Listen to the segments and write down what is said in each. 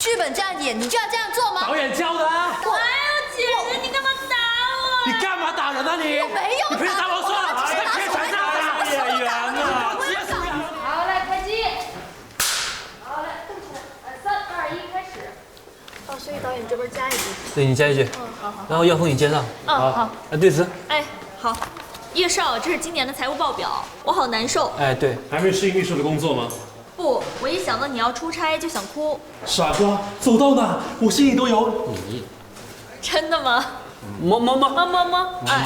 剧本这样演，你就要这样做吗？导演教的啊！哎呦，姐姐，你干嘛打我？你干嘛打人啊你？我没有，你别打我算了，只是拿手来打演员啊！好，来开机。好，来动起来。3、2、1，开始。哦，所以导演这边加一句。对你加一句。好。然后要风你接上。好。对词。哎，好。叶少，这是今年的财务报表，我好难受。哎，对。还没适应秘书的工作吗？不，我一想到你要出差就想哭。傻瓜，走到哪我心里都有你。真的吗？摸。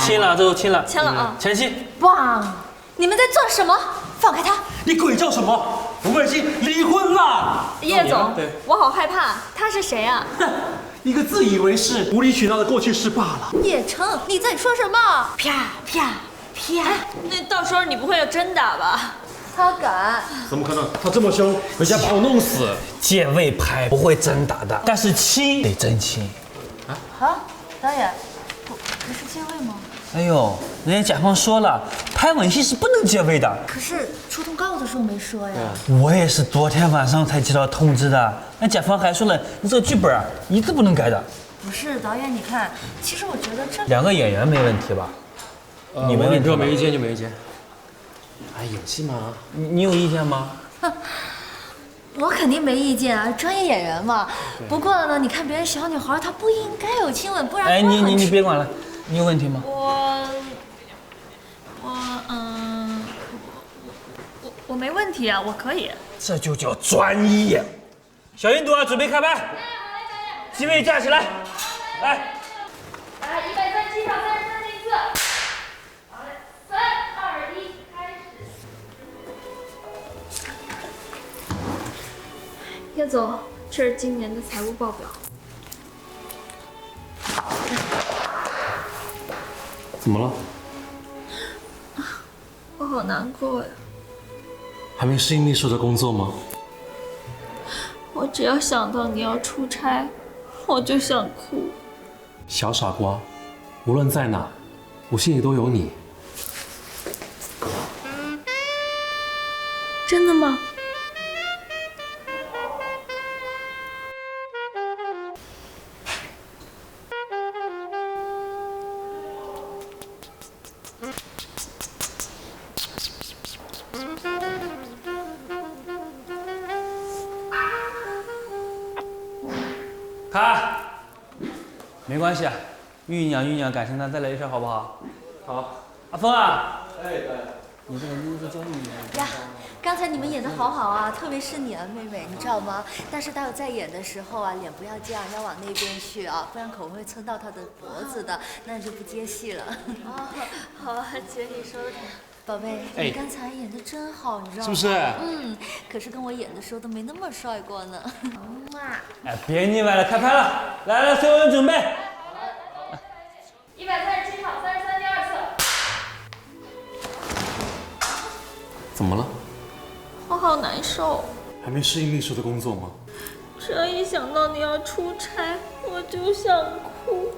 亲了，这都亲了。签了啊。前妻。棒！你们在做什么？放开他！你鬼叫什么？我们已经离婚了。叶总对，我好害怕，他是谁啊？一个自以为是、无理取闹的过去式罢了。叶成，你在说什么？啪啪啪！那到时候你不会要真打吧？他敢！怎么可能？他这么凶，人家把我弄死。借位拍不会真打的，但是亲得真亲。啊，导演，不是借位吗？哎呦，人家甲方说了，拍吻戏是不能借位的。可是出通告的时候没说呀。我也是昨天晚上才接到通知的，那甲方还说了，你这个剧本啊，一字不能改的。不是导演，你看，其实我觉得这2个演员没问题吧？你没问题吧？如果没意见就没意见。哎，演戏嘛。你有意见吗？我肯定没意见啊，专业演员嘛。不过呢，你看别人小女孩，她不应该有亲吻，不然哎，你别管了，你有问题吗？我没问题啊，我可以。这就叫专业。小印度啊，准备开拍。机位架起来，来。来，137场33进4。好嘞，3、2、1，开始。叶总，这是今年的财务报表。怎么了？我好难过呀。还没适应秘书的工作吗？我只要想到你要出差，我就想哭。小傻瓜，无论在哪，我心里都有你。真的吗？卡，没关系啊，酝酿，改成他再来一声好不好？好。阿峰啊，哎，你这个名字叫你呀，刚才你们演的好好啊，特别是你啊，妹妹，你知道吗？但是待会再演的时候啊，脸不要这样，要往那边去啊，不然口会蹭到她的脖子的，那你就不接戏了。好啊，姐你说的。宝贝，你刚才演的真好，你知道吗？是不是？可是跟我演的时候都没那么帅过呢。哎，别腻歪了，开拍了！来，所有人准备。 137场33第2次。怎么了？我好难受，还没适应秘书的工作吗？只要一想到你要出差，我就想哭。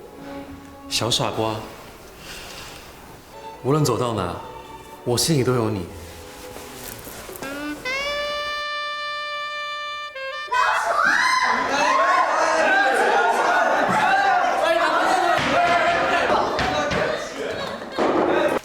小傻瓜，无论走到哪，我心里都有你。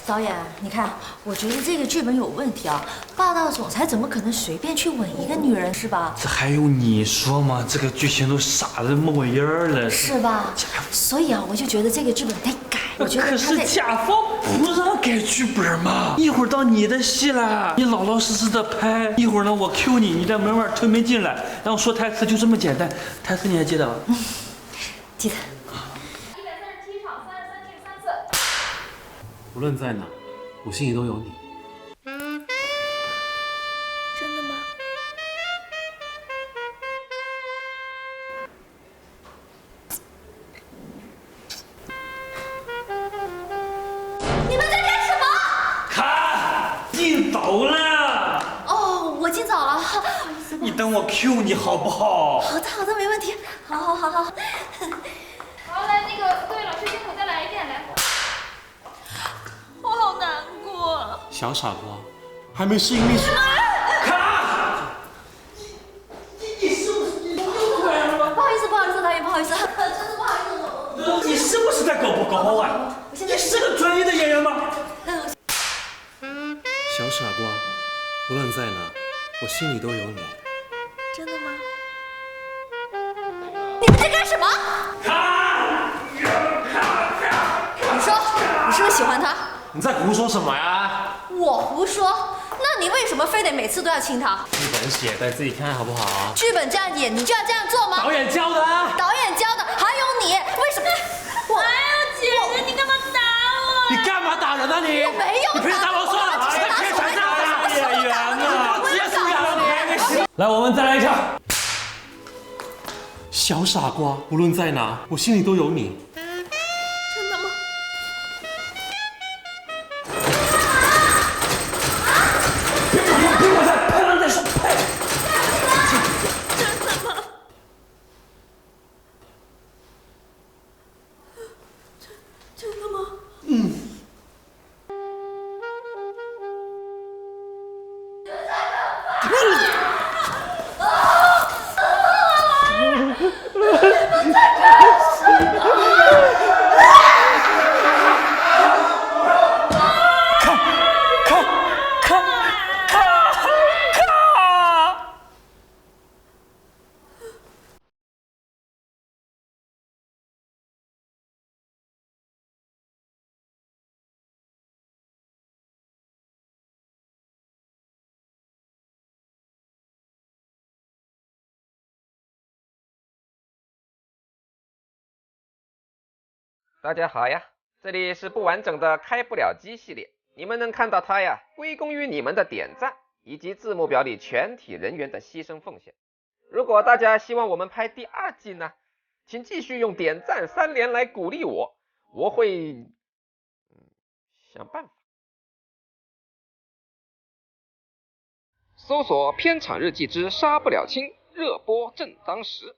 导演，你看，我觉得这个剧本有问题啊！霸道总裁怎么可能随便去吻一个女人，是吧？这还用你说吗？这个剧情都傻的没个音儿了，是吧？所以啊，我就觉得这个剧本得改。我觉得可是甲方不让改剧本嘛，一会儿到你的戏了，你老老实实的拍，一会儿呢我 Q 你，你在门外推门进来，然后说台词，就这么简单。台词你还记得吗？记得。 137场33进3次。 无论在哪，我心里都有你。真的吗？你们在干什么？卡，进早了。哦，我进早了，不好意思。你等我 Q 你好不好？好的，好的，没问题。好。好，来那个各位老师辛苦，再来一遍，来。我好难过。小傻瓜，还没适应秘书。卡，你是不是你又来了吗？不好意思，导演不好意思，真的不好意思，你是不是在搞破坏？你是个专业的演员吗？小傻瓜，无论在哪，我心里都有你。真的吗？你们在干什么？你说，你是不是喜欢他？你在胡说什么呀？我胡说？那你为什么非得每次都要亲他？剧本写的，自己看好不好？剧本这样演，你就要这样做吗？导演教的啊！导演教的，还有你，为什么？我，哎呦，姐姐，你干嘛打我？你干嘛打人啊你？我没有打。你凭啥我说了？我只是拿手来打演员啊，我也打了。来，我们再来一场。小傻瓜，无论在哪，我心里都有你。真的吗？别管他，拍完再说，拍。真的吗？真的吗？大家好呀，这里是不完整的开不了机系列，你们能看到它呀，归功于你们的点赞以及字幕表里全体人员的牺牲奉献。如果大家希望我们拍第2季呢，请继续用点赞3连来鼓励我，我会想办法。搜索片场日记之杀不了亲，热播正当时。